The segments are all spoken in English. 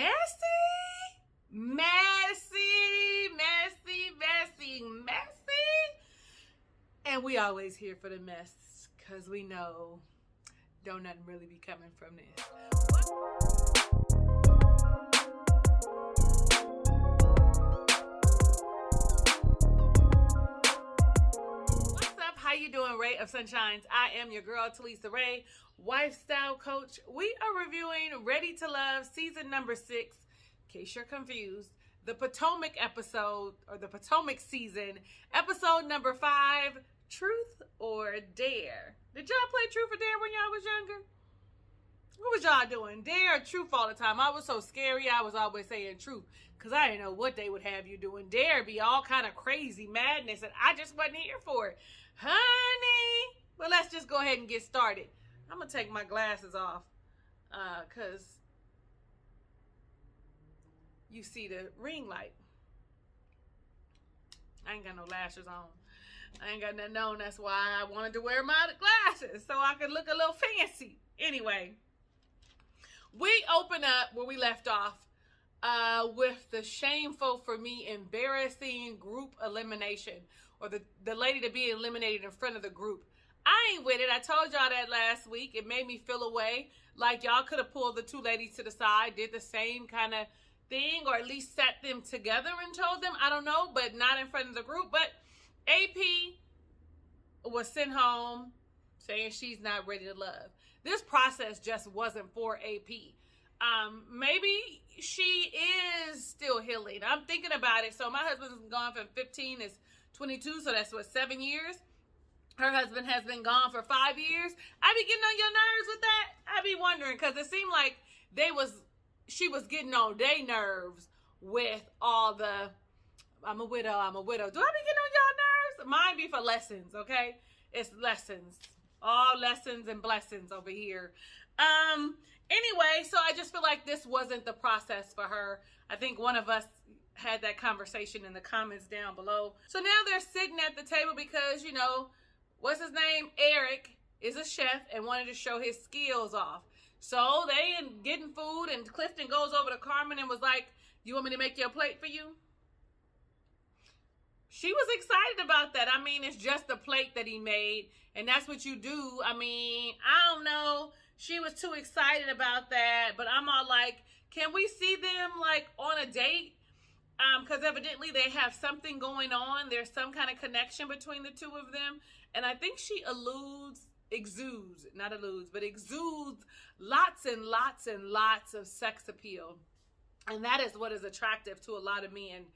messy, and we always here for the mess, because we know don't nothing really be coming from this. What's up? How you doing, Ray of Sunshines? I am your girl, Talisa Ray, lifestyle coach. We are reviewing Ready to Love season number 6, in case you're confused. The Potomac episode, or the Potomac season, episode number 5, Truth or Dare. Did y'all play Truth or Dare when y'all was younger? What was y'all doing? Dare or Truth all the time? I was so scary, I was always saying Truth, because I didn't know what they would have you doing. Dare be all kind of crazy madness, and I just wasn't here for it. Honey! Well, let's just go ahead and get started. I'm going to take my glasses off, because you see the ring light. I ain't got no lashes on. I ain't got nothing on. That's why I wanted to wear my glasses, so I could look a little fancy. Anyway, we open up where we left off with the shameful, for me, embarrassing group elimination, or the lady to be eliminated in front of the group. I ain't with it. I told y'all that last week. It made me feel away, like y'all could have pulled the two ladies to the side, did the same kind of thing, or at least sat them together and told them. I don't know, but not in front of the group. But AP was sent home saying she's not ready to love. This process just wasn't for AP. Maybe she is still healing. I'm thinking about it. So my husband's gone from 15 to 22, so that's what, 7 years. Her husband has been gone for 5 years. I be getting on your nerves with that. I be wondering, because it seemed like she was getting on their nerves with all the, I'm a widow. Do I be getting on y'all nerves? Mine be for lessons, okay? It's lessons. All lessons and blessings over here. Anyway, so I just feel like this wasn't the process for her. I think one of us had that conversation in the comments down below. So now they're sitting at the table because, you know, what's his name? Eric is a chef and wanted to show his skills off. So they getting food, and Clifton goes over to Carmen and was like, "You want me to make your plate for you?" She was excited about that. I mean, it's just a plate that he made, and that's what you do. I mean, I don't know. She was too excited about that, but I'm all like, can we see them like on a date? Because evidently they have something going on. There's some kind of connection between the two of them, and I think she exudes lots and lots and lots of sex appeal, and that is what is attractive to a lot of men.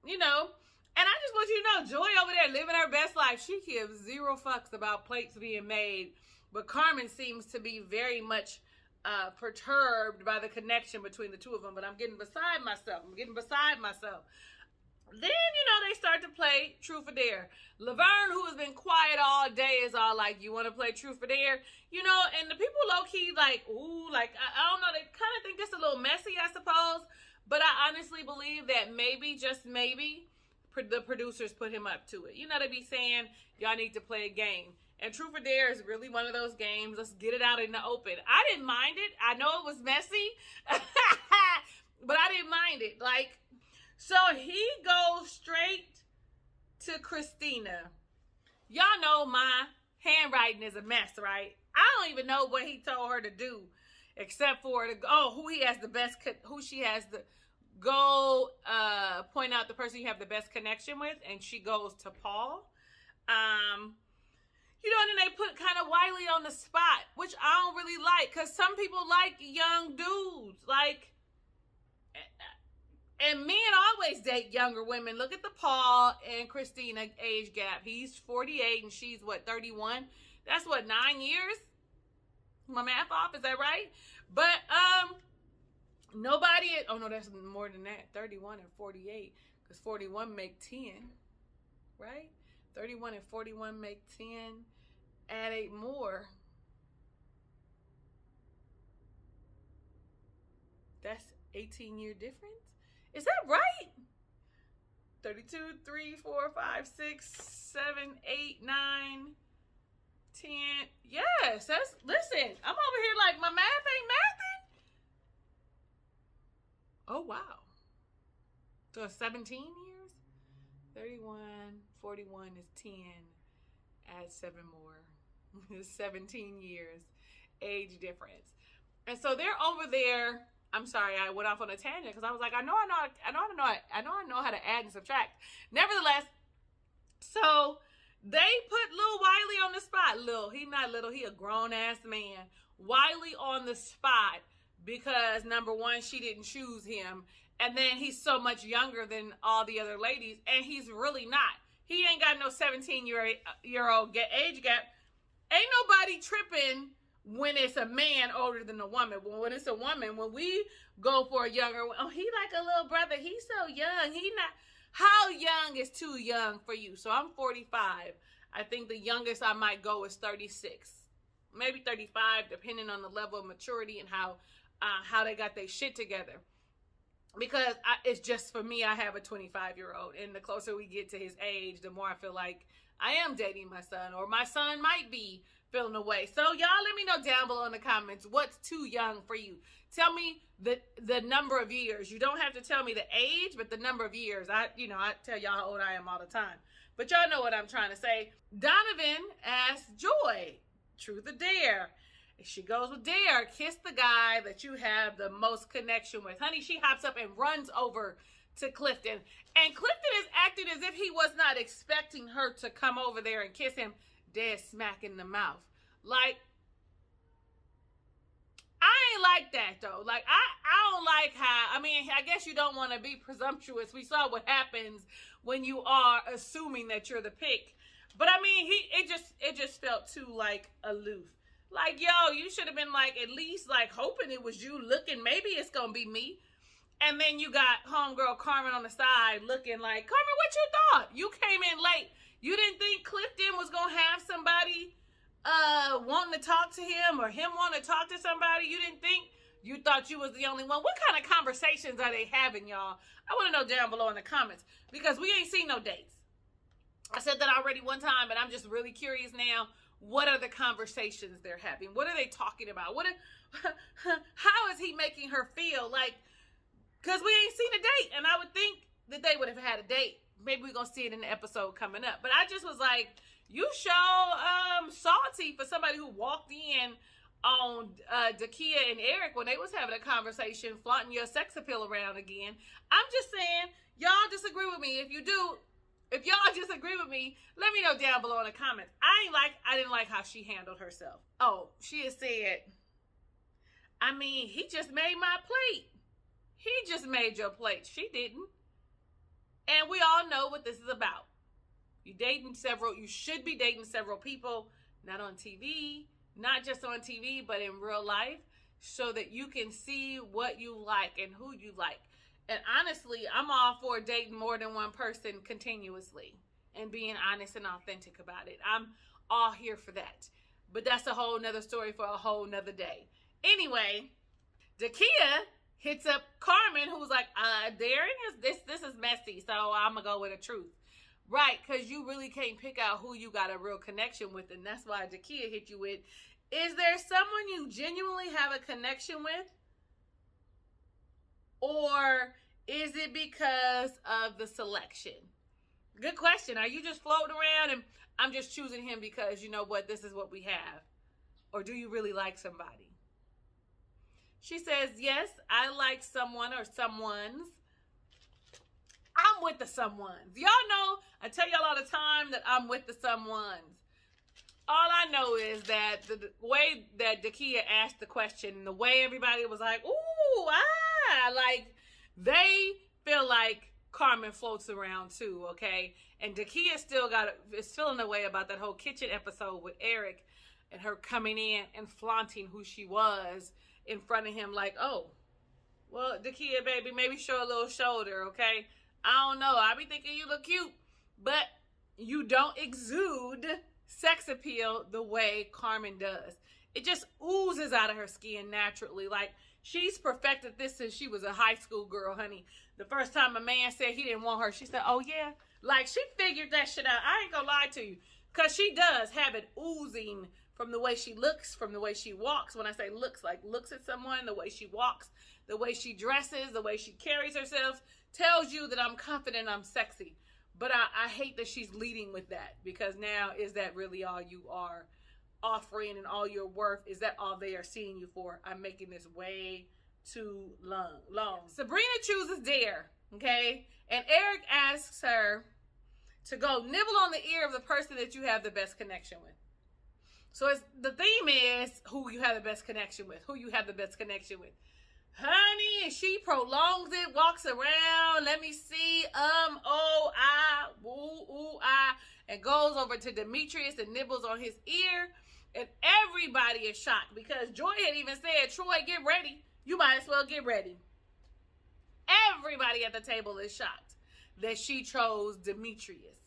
You know, and I just want you to know, Joy over there living her best life. She gives zero fucks about plates being made, but Carmen seems to be very much perturbed by the connection between the two of them. But I'm getting beside myself. Then, you know, they start to play Truth or Dare. Laverne, who has been quiet all day, is all like, "You want to play Truth or Dare?" You know, and the people low-key like, ooh, like, I don't know, they kind of think it's a little messy, I suppose. But I honestly believe that maybe, just maybe, the producers put him up to it. You know, they be saying, y'all need to play a game. And Truth or Dare is really one of those games. Let's get it out in the open. I didn't mind it. I know it was messy, but I didn't mind it. Like, so he goes straight to Christina. Y'all know my handwriting is a mess, right? I don't even know what he told her to do, except for who she has the go point out the person you have the best connection with, and she goes to Paul. You know, and then they put kind of Wiley on the spot, which I don't really like, because some people like young dudes, like, and men always date younger women. Look at the Paul and Christina age gap. He's 48 and she's what, 31? That's what, 9 years? My math off, is that right? But nobody, oh no, that's more than that, 31 and 48, because 41 make 10, right? 31 and 41 make 10, add 8 more, that's 18-year difference. Is that right? 32, 3, 4, 5, 6, 7, 8, 9, 10. Yes, that's, listen, I'm over here like my math ain't mathing. Oh, wow. So 17 years? 31, 41 is 10. Add 7 more. 17 years age difference. And so they're over there. I'm sorry, I went off on a tangent because I was like, I know how to add and subtract. Nevertheless, so they put little Wiley on the spot. He not little, he a grown ass man. Wiley on the spot because number one, she didn't choose him. And then he's so much younger than all the other ladies. And he's really not. He ain't got no 17-year-old age gap. Ain't nobody tripping when it's a man older than a woman. When it's a woman, when we go for a younger, oh, he like a little brother. He's so young. He not. How young is too young for you? So I'm 45. I think the youngest I might go is 36. Maybe 35, depending on the level of maturity and how they got their shit together. Because it's just for me, I have a 25-year-old. And the closer we get to his age, the more I feel like I am dating my son. Or my son might be feeling away. So y'all let me know down below in the comments what's too young for you. Tell me the number of years. You don't have to tell me the age, but the number of years. I tell y'all how old I am all the time. But y'all know what I'm trying to say. Donovan asked Joy, truth or dare? She goes with dare. Kiss the guy that you have the most connection with. Honey, she hops up and runs over to Clifton. And Clifton is acting as if he was not expecting her to come over there and kiss him dead smack in the mouth. Like, I ain't like that though. Like, I don't like how, I guess you don't want to be presumptuous. We saw what happens when you are assuming that you're the pick. But it just felt too like aloof. Like, yo, you should have been like, at least like hoping it was you looking, maybe it's going to be me. And then you got homegirl Carmen on the side looking like, Carmen, what you thought? You came in late. You didn't think Clifton was going to have somebody wanting to talk to him or him wanting to talk to somebody? You didn't think? You thought you was the only one? What kind of conversations are they having, y'all? I want to know down below in the comments because we ain't seen no dates. I said that already one time, but I'm just really curious now. What are the conversations they're having? What are they talking about? How is he making her feel? Like, because we ain't seen a date. And I would think that they would have had a date. Maybe we're going to see it in the episode coming up. But I just was like, you show salty for somebody who walked in on Dakia and Eric when they was having a conversation, flaunting your sex appeal around again. I'm just saying, y'all disagree with me. If y'all disagree with me, let me know down below in the comments. I didn't like how she handled herself. Oh, she has said, he just made my plate. He just made your plate. She didn't. And we all know what this is about. You should be dating several people, not on TV, not just on TV, but in real life, so that you can see what you like and who you like. And honestly, I'm all for dating more than one person continuously and being honest and authentic about it. I'm all here for that. But that's a whole nother story for a whole nother day. Anyway, Dakia hits up Carmen, who's like, Darren, this is messy, so I'm going to go with the truth. Right, because you really can't pick out who you got a real connection with, and that's why Dakia hit you with, is there someone you genuinely have a connection with? Or is it because of the selection? Good question. Are you just floating around and I'm just choosing him because, you know what, this is what we have? Or do you really like somebody? She says, yes, I like someone or someones. I'm with the someones. Y'all know, I tell y'all all the time that I'm with the someones. All I know is that the way that Dakia asked the question, and the way everybody was like, ooh, like they feel like Carmen floats around too, okay? And Dakia still is feeling the way about that whole kitchen episode with Eric and her coming in and flaunting who she was in front of him like, oh, well, Dakia, baby, maybe show a little shoulder, okay? I don't know. I be thinking you look cute, but you don't exude sex appeal the way Carmen does. It just oozes out of her skin naturally. Like, she's perfected this since she was a high school girl, honey. The first time a man said he didn't want her, she said, oh, yeah. Like, she figured that shit out. I ain't gonna lie to you. Because she does have it oozing from the way she looks, from the way she walks. When I say looks, like looks at someone, the way she walks, the way she dresses, the way she carries herself, tells you that I'm confident, I'm sexy. But I hate that she's leading with that, because now, is that really all you are offering and all your worth? Is that all they are seeing you for? I'm making this way too long. Sabrina chooses dare, okay? And Eric asks her to go nibble on the ear of the person that you have the best connection with. So the theme is who you have the best connection with, who you have the best connection with. Honey, and she prolongs it, walks around, let me see, and goes over to Demetrius and nibbles on his ear. And everybody is shocked, because Joy had even said, Troy, get ready. You might as well get ready. Everybody at the table is shocked that she chose Demetrius.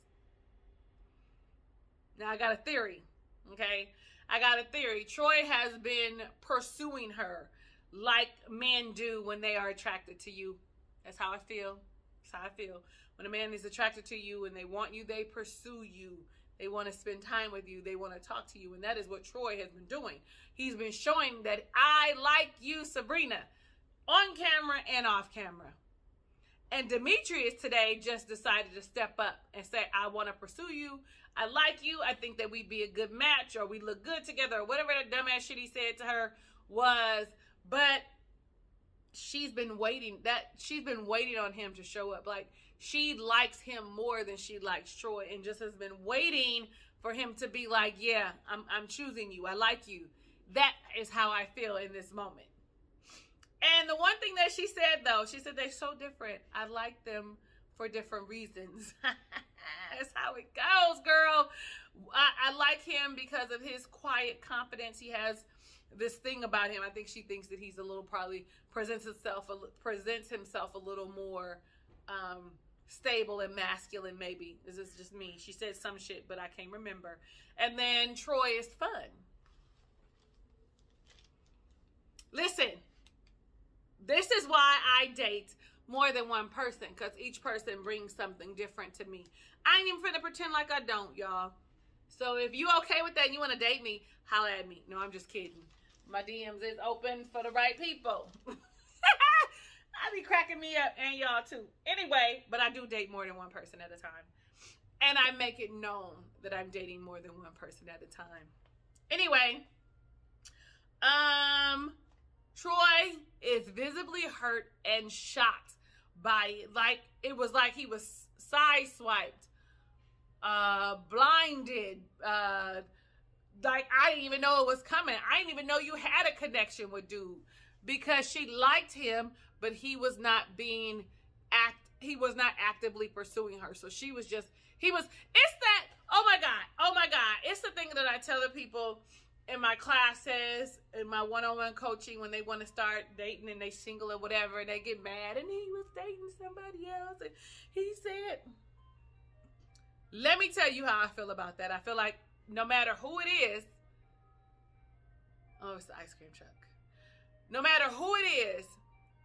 Now, I got a theory, okay? I got a theory. Troy has been pursuing her like men do when they are attracted to you. That's how I feel. That's how I feel. When a man is attracted to you and they want you, they pursue you. They want to spend time with you. They want to talk to you. And that is what Troy has been doing. He's been showing that I like you, Sabrina, on camera and off camera. And Demetrius today just decided to step up and say, I want to pursue you. I like you. I think that we'd be a good match, or we look good together, or whatever that dumbass shit he said to her was. But she's been waiting on him to show up. Like, she likes him more than she likes Troy, and just has been waiting for him to be like, yeah, I'm choosing you. I like you. That is how I feel in this moment. And the one thing that she said, though, she said they're so different. I like them for different reasons. That's how it goes, girl. I like him because of his quiet confidence. He has this thing about him. I think she thinks that he's a little, probably presents himself a little more stable and masculine, maybe. This is just me. She said some shit, but I can't remember. And then Troy is fun. Listen, this is why I date more than one person, because each person brings something different to me. I ain't even finna pretend like I don't, y'all. So if you okay with that and you want to date me, holla at me. No, I'm just kidding. My DMs is open for the right people. I be cracking me up, and y'all too. Anyway, but I do date more than one person at a time. And I make it known that I'm dating more than one person at a time. Anyway, Troy is visibly hurt and shocked by it. Like, it was like he was sideswiped, blinded, like I didn't even know it was coming. I didn't even know you had a connection with dude, because she liked him, but he was not actively pursuing her. So it's that, oh my God. It's the thing that I tell the people in my classes, in my one-on-one coaching, when they want to start dating and they single or whatever, and they get mad, and he was dating somebody else, and he said, let me tell you how I feel about that. I feel like no matter who it is, oh, it's the ice cream truck. No matter who it is,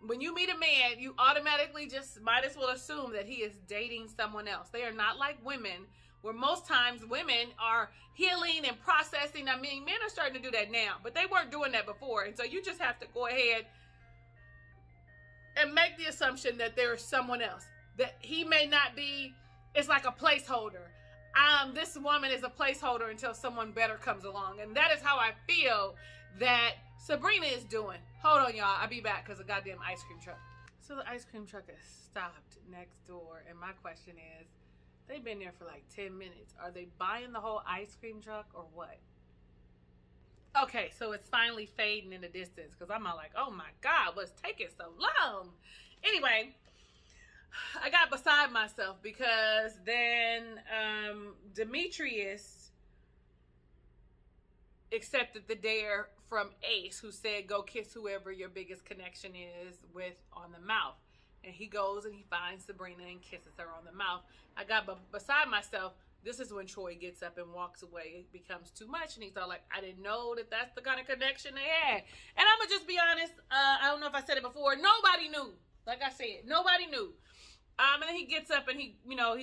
when you meet a man, you automatically just might as well assume that he is dating someone else. They are not like women, where most times women are healing and processing. I mean, men are starting to do that now, but they weren't doing that before. And so you just have to go ahead and make the assumption that there is someone else, that he may not be. It's like a placeholder. This woman is a placeholder until someone better comes along. And that is how I feel that Sabrina is doing. Hold on, y'all. I'll be back because the goddamn ice cream truck. So the ice cream truck has stopped next door. And my question is, they've been there for like 10 minutes. Are they buying the whole ice cream truck or what? Okay, so it's finally fading in the distance, because I'm all like, oh my God, what's taking so long? Anyway, I got beside myself, because then Demetrius accepted the dare from Ace, who said, go kiss whoever your biggest connection is with on the mouth. And he goes and he finds Sabrina and kisses her on the mouth. I got beside myself. This is when Troy gets up and walks away. It becomes too much, and he's all like, I didn't know that that's the kind of connection they had. And I'm going to just be honest. I don't know if I said it before. Nobody knew. Like I said, nobody knew. And then he gets up and he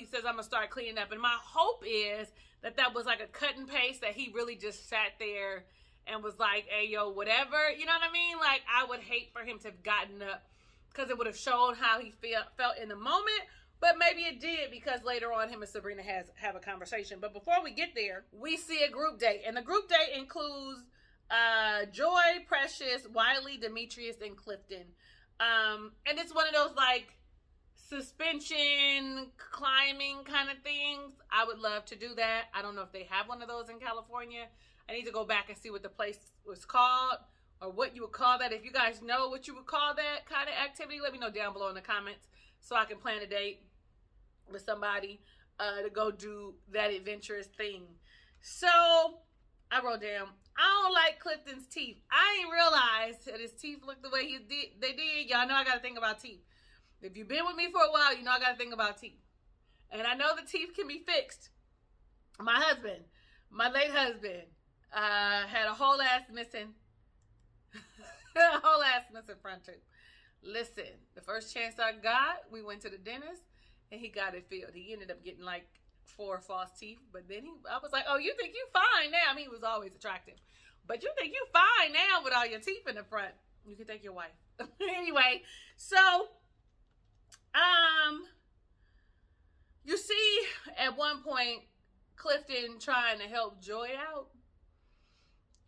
says, I'm going to start cleaning up. And my hope is that was like a cut and paste, that he really just sat there and was like, hey, yo, whatever. You know what I mean? Like, I would hate for him to have gotten up because it would have shown how he felt in the moment. But maybe it did, because later on him and Sabrina have a conversation. But before we get there, we see a group date. And the group date includes Joy, Precious, Wiley, Demetrius, and Clifton. And it's one of those like suspension climbing kind of things. I would love to do that. I don't know if they have one of those in California. I need to go back and see what the place was called, or what you would call that. If you guys know what you would call that kind of activity, let me know down below in the comments so I can plan a date with somebody to go do that adventurous thing. So I wrote down, I don't like Clifton's teeth. I ain't realized that his teeth look the way they did. Y'all know I got to think about teeth. If you've been with me for a while, you know I got to think about teeth. And I know the teeth can be fixed. My husband, my late husband, had a whole ass missing, a whole ass missing front tooth. Listen, the first chance I got, we went to the dentist and he got it filled. He ended up getting like 4 false teeth, but then I was like, oh, you think you fine now? I mean, he was always attractive, but you think you fine now with all your teeth in the front? You can take your wife. Anyway, so you see at one point Clifton trying to help Joy out,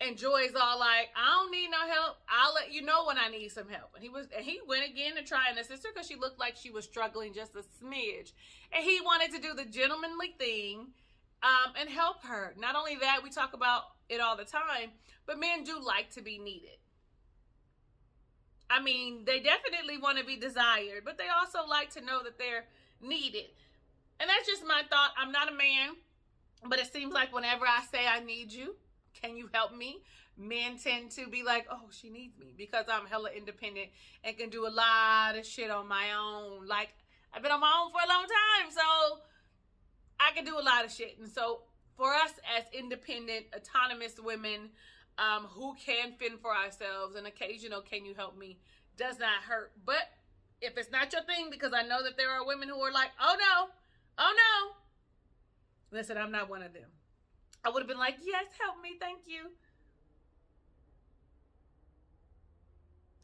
and Joy's all like, I don't need no help. I'll let you know when I need some help. And he went again to try and assist her because she looked like she was struggling just a smidge. And he wanted to do the gentlemanly thing and help her. Not only that, we talk about it all the time, but men do like to be needed. I mean, they definitely want to be desired, but they also like to know that they're needed. And that's just my thought. I'm not a man, but it seems like whenever I say I need you, can you help me? Men tend to be like, oh, she needs me, because I'm hella independent and can do a lot of shit on my own. Like, I've been on my own for a long time, so I can do a lot of shit. And so for us as independent, autonomous women who can fend for ourselves, an occasional can you help me does not hurt. But if it's not your thing, because I know that there are women who are like, oh no. Listen, I'm not one of them. I would have been like, yes, help me. Thank you.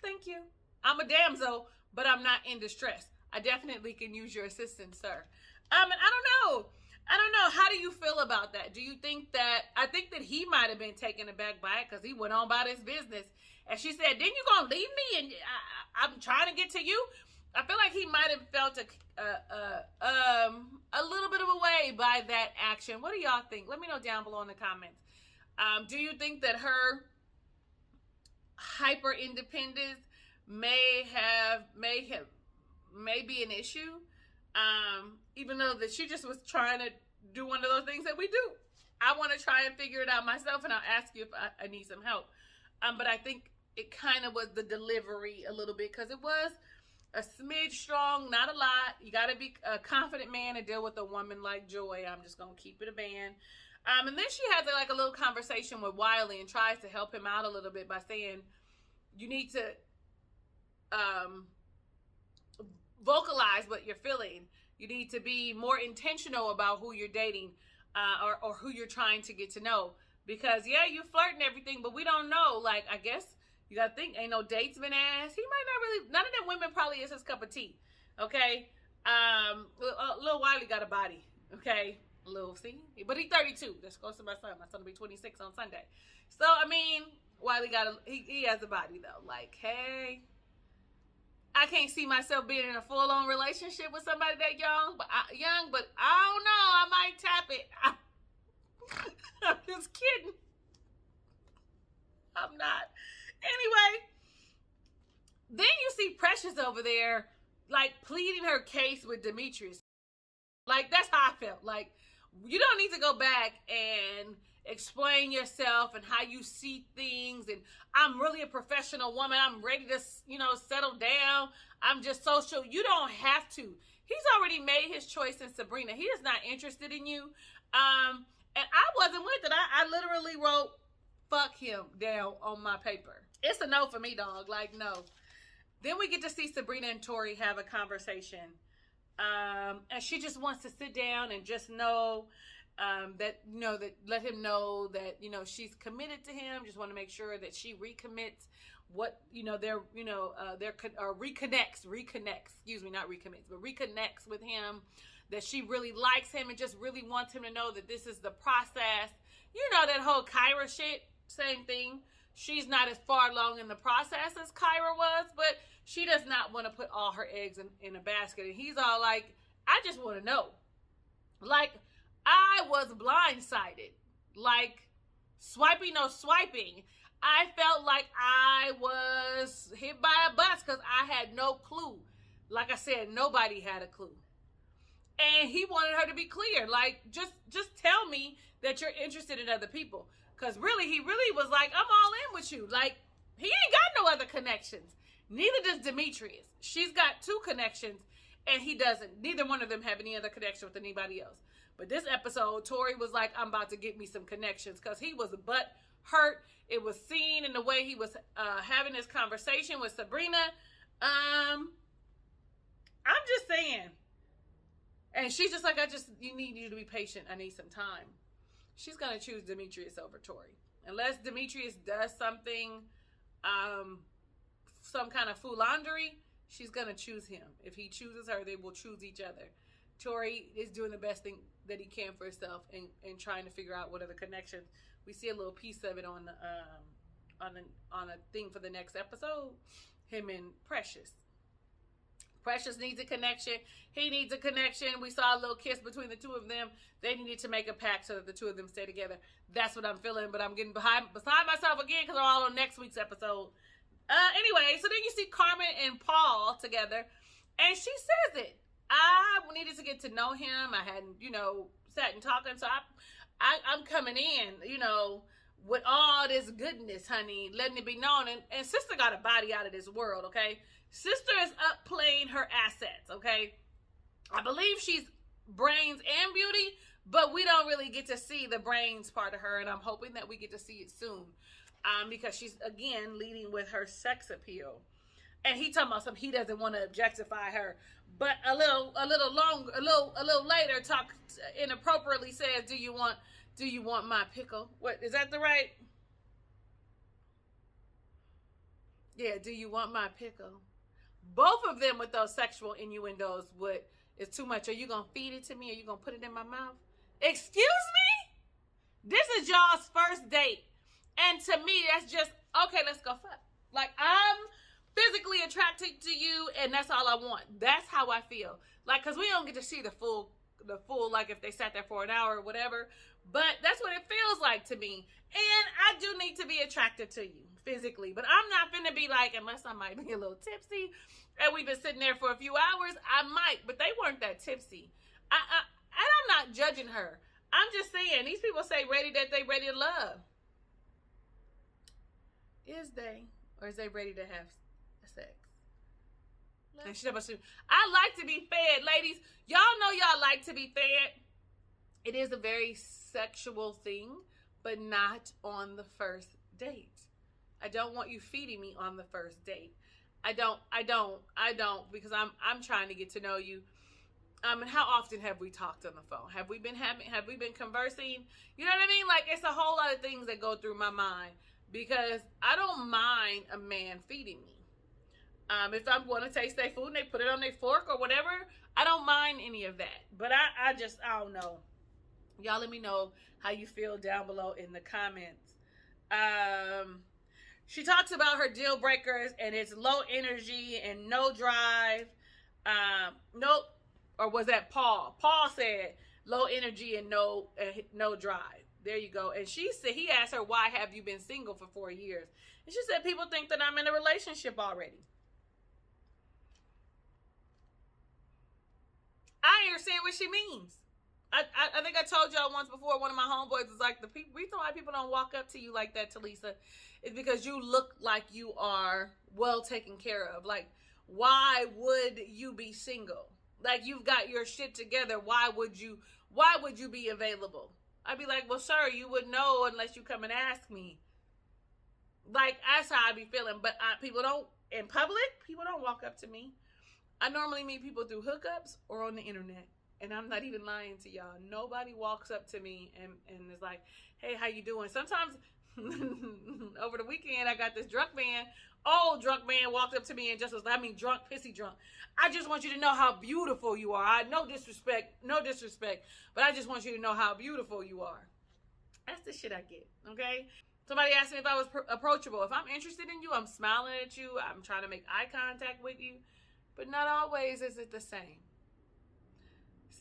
Thank you. I'm a damsel, but I'm not in distress. I definitely can use your assistance, sir. And I don't know. How do you feel about that? Do you think that, I think that he might have been taken aback by it because he went on about his business. And she said, then you gonna leave me and I'm trying to get to you? I feel like he might have felt a little bit of a way by that action. What do y'all think? Let me know down below in the comments. Do you think that her hyper independence may be an issue? Even though that she just was trying to do one of those things that we do. I want to try and figure it out myself, and I'll ask you if I need some help. But I think it kind of was the delivery a little bit, because it was a smidge strong, not a lot. You got to be a confident man to deal with a woman like Joy. I'm just going to keep it a band. And then she has like a little conversation with Wiley and tries to help him out a little bit by saying, you need to vocalize what you're feeling. You need to be more intentional about who you're dating or who you're trying to get to know. Because, yeah, you flirt and everything, but we don't know. Like, I guess you got to think, ain't no dates been asked. He might not really, none of them women probably is his cup of tea. Okay? Lil Wiley got a body. Okay? Lil, see? But he's 32. That's close to my son. My son will be 26 on Sunday. So, I mean, Wiley he has a body, though. Like, hey, I can't see myself being in a full-on relationship with somebody that young, but I don't know. I might tap it. I'm just kidding. I'm not. Anyway, then you see Precious over there, like, pleading her case with Demetrius. Like, that's how I felt. Like, you don't need to go back and explain yourself and how you see things. And I'm really a professional woman. I'm ready to, settle down. I'm just social. You don't have to. He's already made his choice in Sabrina. He is not interested in you. And I wasn't with it. I literally wrote, fuck him down on my paper. It's a no for me, dog. Like, no. Then we get to see Sabrina and Tori have a conversation. And she just wants to sit down and just know that, you know, that let him know that, you know, she's committed to him. Just want to make sure that she recommits what, you know, reconnects, excuse me, not recommits, but reconnects with him, that she really likes him and just really wants him to know that this is the process. You know, that whole Kyra shit, same thing. She's not as far along in the process as Kyra was, but she does not want to put all her eggs in a basket. And he's all like, I just want to know. Like, I was blindsided. Like, swiping, no swiping. I felt like I was hit by a bus because I had no clue. Like I said, nobody had a clue. And he wanted her to be clear. Like, just tell me that you're interested in other people. Because really, he really was like, I'm all in with you. Like, he ain't got no other connections. Neither does Demetrius. She's got 2 connections, and he doesn't. Neither one of them have any other connection with anybody else. But this episode, Tori was like, I'm about to get me some connections, because he was butt hurt. It was seen in the way he was having this conversation with Sabrina. I'm just saying. And she's just like, you need you to be patient. I need some time. She's going to choose Demetrius over Tori. Unless Demetrius does something, some kind of foolery, she's going to choose him. If he chooses her, they will choose each other. Tori is doing the best thing that he can for himself and trying to figure out what are the connections. We see a little piece of it on a thing for the next episode. Him and Precious. Precious needs a connection. He needs a connection. We saw a little kiss between the 2 of them. They needed to make a pact so that the 2 of them stay together. That's what I'm feeling, but I'm getting beside myself again because they're all on next week's episode. Anyway, so then you see Carmen and Paul together, and she says it. I needed to get to know him. I hadn't, you know, sat and talking, so I'm coming in, you know, with all this goodness, honey, letting it be known. And sister got a body out of this world, okay? Sister is up playing her assets, okay? I believe she's brains and beauty, but we don't really get to see the brains part of her, and I'm hoping that we get to see it soon, because she's, again, leading with her sex appeal. And he talking about something, he doesn't want to objectify her, but a little later, talk inappropriately says, do you want my pickle? What, is that the right? Yeah, do you want my pickle? Both of them with those sexual innuendos, it's too much. Are you going to feed it to me? Are you going to put it in my mouth? Excuse me? This is y'all's first date. And to me, that's just, okay, let's go fuck. Like, I'm physically attracted to you, and that's all I want. That's how I feel. Like, because we don't get to see the full, like, if they sat there for an hour or whatever. But that's what it feels like to me. And I do need to be attracted to you physically. But I'm not finna be like, unless I might be a little tipsy, and we've been sitting there for a few hours, I might. But they weren't that tipsy. And I'm not judging her. I'm just saying, these people say that they ready to love. Is they? Or is they ready to have sex? And she I like to be fed, ladies. Y'all know y'all like to be fed. It is a very sexual thing, but not on the first date. I don't want you feeding me on the first date. I don't, because I'm trying to get to know you. And how often have we talked on the phone? Have we been conversing? You know what I mean? Like, it's a whole lot of things that go through my mind, because I don't mind a man feeding me. If I'm going to taste their food and they put it on their fork or whatever, I don't mind any of that. But I don't know. Y'all let me know how you feel down below in the comments. She talks about her deal breakers, and it's low energy and no drive. Nope. Or was that Paul? Paul said low energy and no drive. There you go. And she said, he asked her, why have you been single for 4 years? And she said, people think that I'm in a relationship already. I understand what she means. I think I told y'all once before, one of my homeboys was like, the reason why people don't walk up to you like that, Talisa, is because you look like you are well taken care of. Like, why would you be single? Like, you've got your shit together. Why would you be available? I'd be like, well, sir, you wouldn't know unless you come and ask me. Like, that's how I be feeling. But people don't, in public, people don't walk up to me. I normally meet people through hookups or on the internet. And I'm not even lying to y'all. Nobody walks up to me and is like, hey, how you doing? Sometimes over the weekend, I got this drunk man, old drunk man, walked up to me and just was, drunk, pissy drunk. I just want you to know how beautiful you are. No disrespect, but I just want you to know how beautiful you are. That's the shit I get, okay? Somebody asked me if I was approachable. If I'm interested in you, I'm smiling at you. I'm trying to make eye contact with you. But not always is it the same.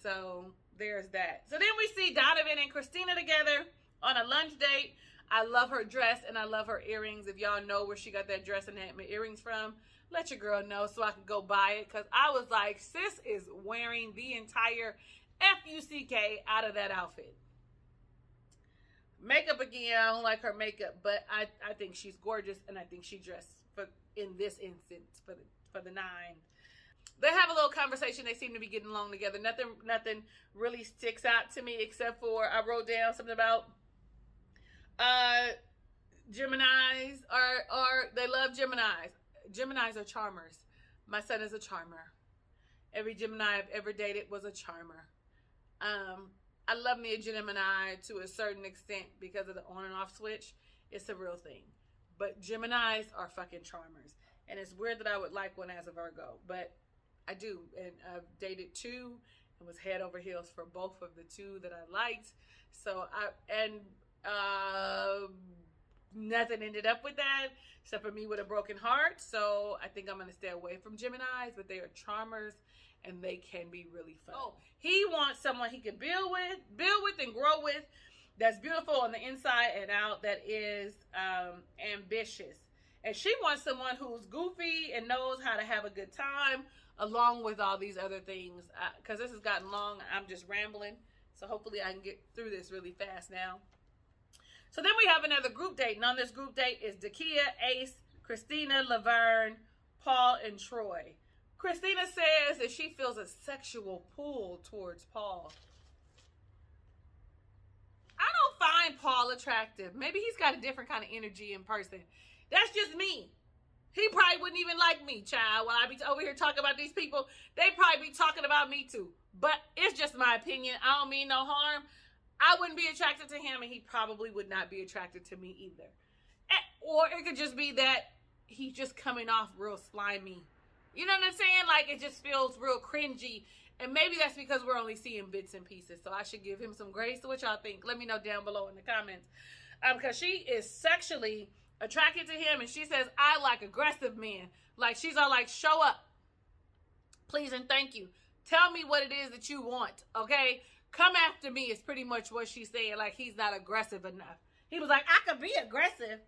So there's that. So then we see Donovan and Christina together on a lunch date. I love her dress and I love her earrings. If y'all know where she got that dress and that earrings from, let your girl know so I can go buy it. Because I was like, sis is wearing the entire F-U-C-K out of that outfit. Makeup again, I don't like her makeup, but I think she's gorgeous and I think she dressed in this instance for the nine. They have a little conversation. They seem to be getting along together. Nothing really sticks out to me except for I wrote down something about Geminis are they love Geminis. Geminis are charmers. My son is a charmer. Every Gemini I've ever dated was a charmer. I love me a Gemini to a certain extent because of the on and off switch. It's a real thing. But Geminis are fucking charmers. And it's weird that I would like one as a Virgo, but I do. And I've dated two and was head over heels for both of the two that I liked. So nothing ended up with that except for me with a broken heart. So I think I'm going to stay away from Geminis, but they are charmers and they can be really fun. Oh, he wants someone he can build with and grow with, that's beautiful on the inside and out, that is ambitious. And she wants someone who's goofy and knows how to have a good time, along with all these other things. Because this has gotten long, I'm just rambling. So hopefully I can get through this really fast now. So then we have another group date. And on this group date is Dakia, Ace, Christina, Laverne, Paul, and Troy. Christina says that she feels a sexual pull towards Paul. I don't find Paul attractive. Maybe he's got a different kind of energy in person. That's just me. He probably wouldn't even like me, child. While I be over here talking about these people, they probably be talking about me too. But it's just my opinion. I don't mean no harm. I wouldn't be attracted to him, and he probably would not be attracted to me either. Or it could just be that he's just coming off real slimy. You know what I'm saying? Like, it just feels real cringy. And maybe that's because we're only seeing bits and pieces. So I should give him some grace. So what y'all think? Let me know down below in the comments. Because she is sexually attracted to him. And she says, I like aggressive men. Like, she's all like, show up. Please and thank you. Tell me what it is that you want. Okay? Come after me is pretty much what she's saying. Like, he's not aggressive enough. He was like, I could be aggressive.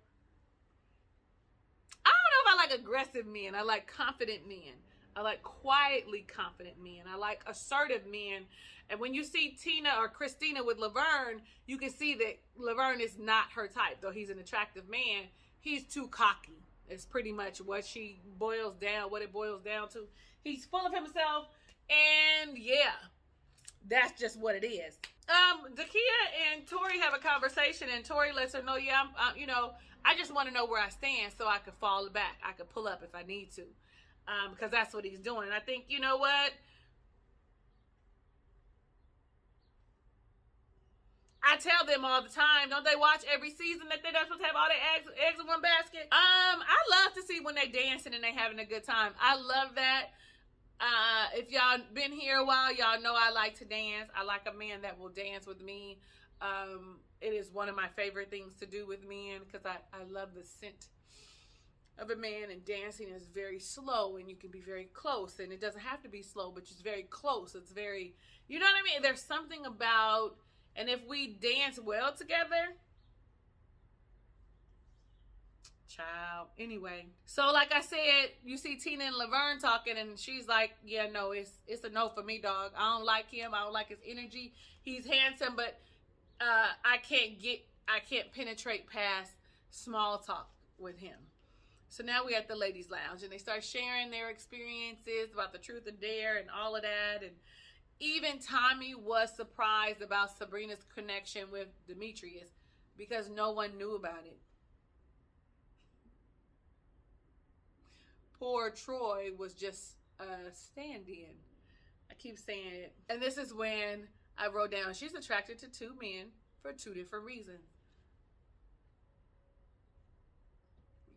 I don't know if I like aggressive men. I like confident men. I like quietly confident men. I like assertive men. And when you see Tina or Christina with Laverne, you can see that Laverne is not her type. Though he's an attractive man, he's too cocky. It's pretty much what it boils down to. He's full of himself. And yeah, that's just what it is. Dakia and Tori have a conversation, and Tori lets her know, yeah, I just want to know where I stand so I can fall back. I can pull up if I need to. Because that's what he's doing. And I think, you know what? I tell them all the time, don't they watch every season that they're not supposed to have all their eggs in one basket? I love to see when they dancing and they having a good time. I love that. If y'all been here a while, y'all know I like to dance. I like a man that will dance with me. It is one of my favorite things to do with men because I love the scent of a man, and dancing is very slow and you can be very close, and it doesn't have to be slow, but it's very close. It's very, you know what I mean? There's something about, and if we dance well together, child. Anyway, so like I said, you see Tina and Laverne talking, and she's like, yeah, no, it's a no for me, dog. I don't like him. I don't like his energy. He's handsome, but I can't penetrate past small talk with him. So now we're at the ladies' lounge, and they start sharing their experiences about the truth and dare and all of that. And even Tommy was surprised about Sabrina's connection with Demetrius because no one knew about it. Poor Troy was just a stand-in. I keep saying it. And this is when I wrote down, she's attracted to 2 men for 2 different reasons.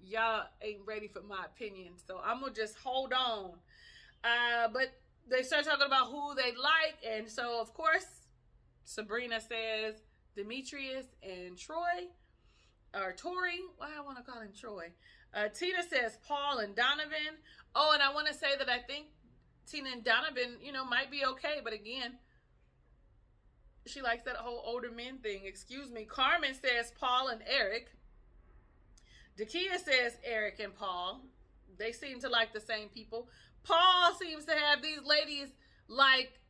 Y'all ain't ready for my opinion, so I'm gonna just hold on. But they start talking about who they like, and so of course Sabrina says Demetrius and Troy, or Tori. Why I want to call him Troy. Tina says Paul and Donovan. Oh, and I want to say that I think Tina and Donovan, you know, might be okay, but again, she likes that whole older men thing. Excuse me. Carmen says Paul and Eric. Dakia says Eric and Paul. They seem to like the same people. Paul seems to have these ladies like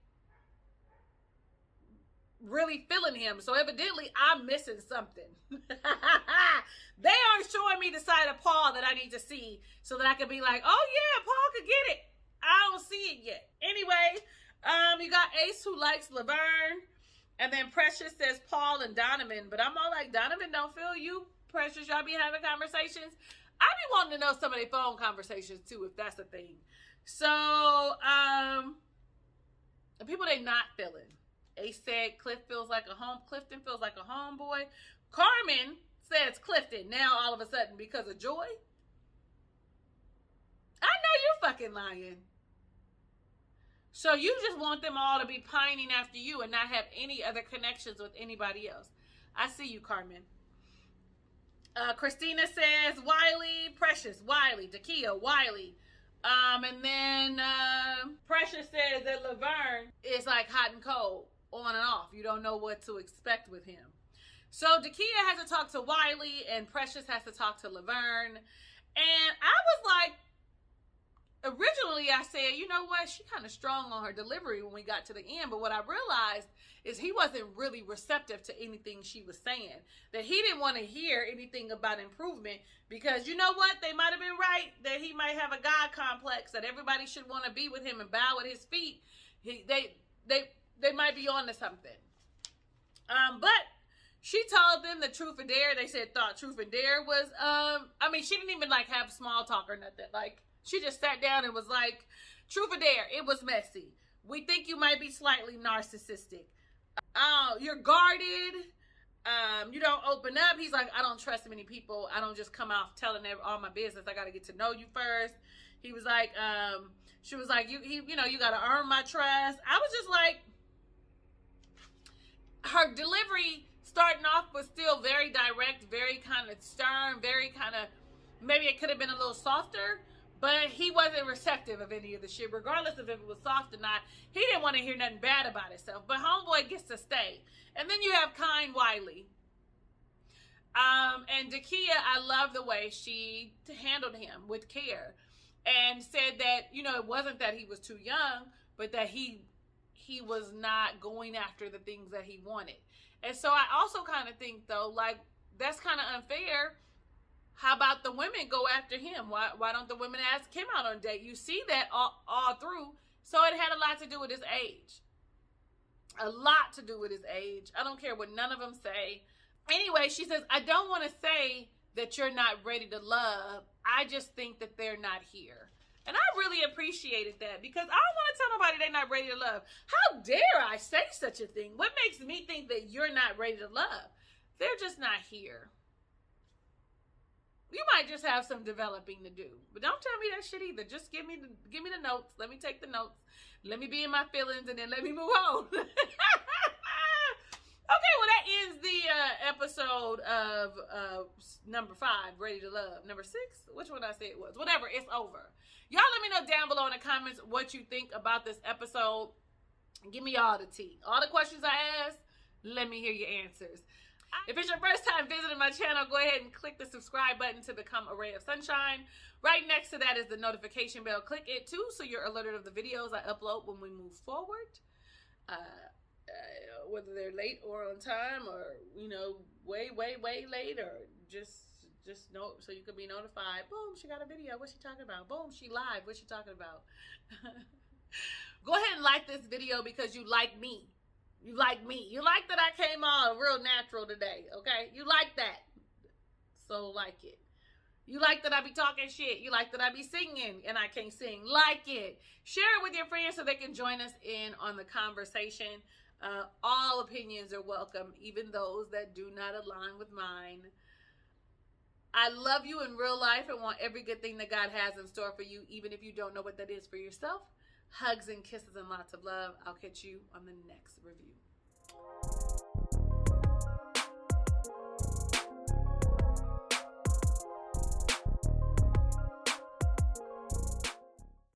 really feeling him. So evidently I'm missing something. They aren't showing me the side of Paul that I need to see so that I can be like, oh yeah, Paul could get it. I don't see it yet. Anyway, you got Ace who likes Laverne. And then Precious says Paul and Donovan. But I'm all like, Donovan don't feel you. Precious, y'all be having conversations. I be wanting to know some of their phone conversations too, if that's a thing. So, the people they not feeling. Ace said Clifton feels like a homeboy. Carmen says Clifton now all of a sudden because of Joy. I know you fucking lying. So you just want them all to be pining after you and not have any other connections with anybody else. I see you, Carmen. Christina says Wiley, Precious, Wiley, Dakia, Wiley. And then Precious says that Laverne is like hot and cold, on and off. You don't know what to expect with him. So Dakia has to talk to Wiley and Precious has to talk to Laverne. And I was like, originally I said, you know what? She kind of strong on her delivery when we got to the end. But what I realized is he wasn't really receptive to anything she was saying. That he didn't want to hear anything about improvement because you know what? They might have been right that he might have a God complex, that everybody should want to be with him and bow at his feet. They might be on to something. But she told them the truth and dare. They said thought truth and dare was, I mean, she didn't even like have small talk or nothing. Like she just sat down and was like, truth or dare, it was messy. We think you might be slightly narcissistic. You're guarded. You don't open up. He's like, I don't trust many people. I don't just come out telling all my business. I got to get to know you first. He was like, she was like, you know, you got to earn my trust. I was just like, her delivery starting off was still very direct, very kind of stern, very kind of, maybe it could have been a little softer. But he wasn't receptive of any of the shit, regardless of if it was soft or not. He didn't want to hear nothing bad about himself. But homeboy gets to stay. And then you have kind Wiley. And Dakia, I love the way she handled him with care. And said that, you know, it wasn't that he was too young, but that he was not going after the things that he wanted. And so I also kind of think, though, like, that's kind of unfair. How about the women go after him? Why don't the women ask him out on a date? You see that all through. So it had a lot to do with his age. A lot to do with his age. I don't care what none of them say. Anyway, she says, I don't want to say that you're not ready to love. I just think that they're not here. And I really appreciated that because I don't want to tell nobody they're not ready to love. How dare I say such a thing? What makes me think that you're not ready to love? They're just not here. You might just have some developing to do. But don't tell me that shit either. Just give me the notes. Let me take the notes. Let me be in my feelings and then let me move on. Okay, well that ends the episode of number 5, Ready to Love. Number 6, which one I say it was? Whatever, it's over. Y'all let me know down below in the comments what you think about this episode. Give me all the tea. All the questions I asked, let me hear your answers. If it's your first time visiting my channel, go ahead and click the subscribe button to become a ray of sunshine. Right next to that is the notification bell. Click it too so you're alerted of the videos I upload when we move forward. Whether they're late or on time or, you know, way late or just know so you can be notified. Boom, she got a video. What's she talking about? Boom, she live. What's she talking about? Go ahead and like this video because you like me. You like me. You like that I came on real natural today, okay? You like that. So like it. You like that I be talking shit. You like that I be singing and I can't sing. Like it. Share it with your friends so they can join us in on the conversation. All opinions are welcome, even those that do not align with mine. I love you in real life and want every good thing that God has in store for you, even if you don't know what that is for yourself. Hugs and kisses and lots of love. I'll catch you on the next review.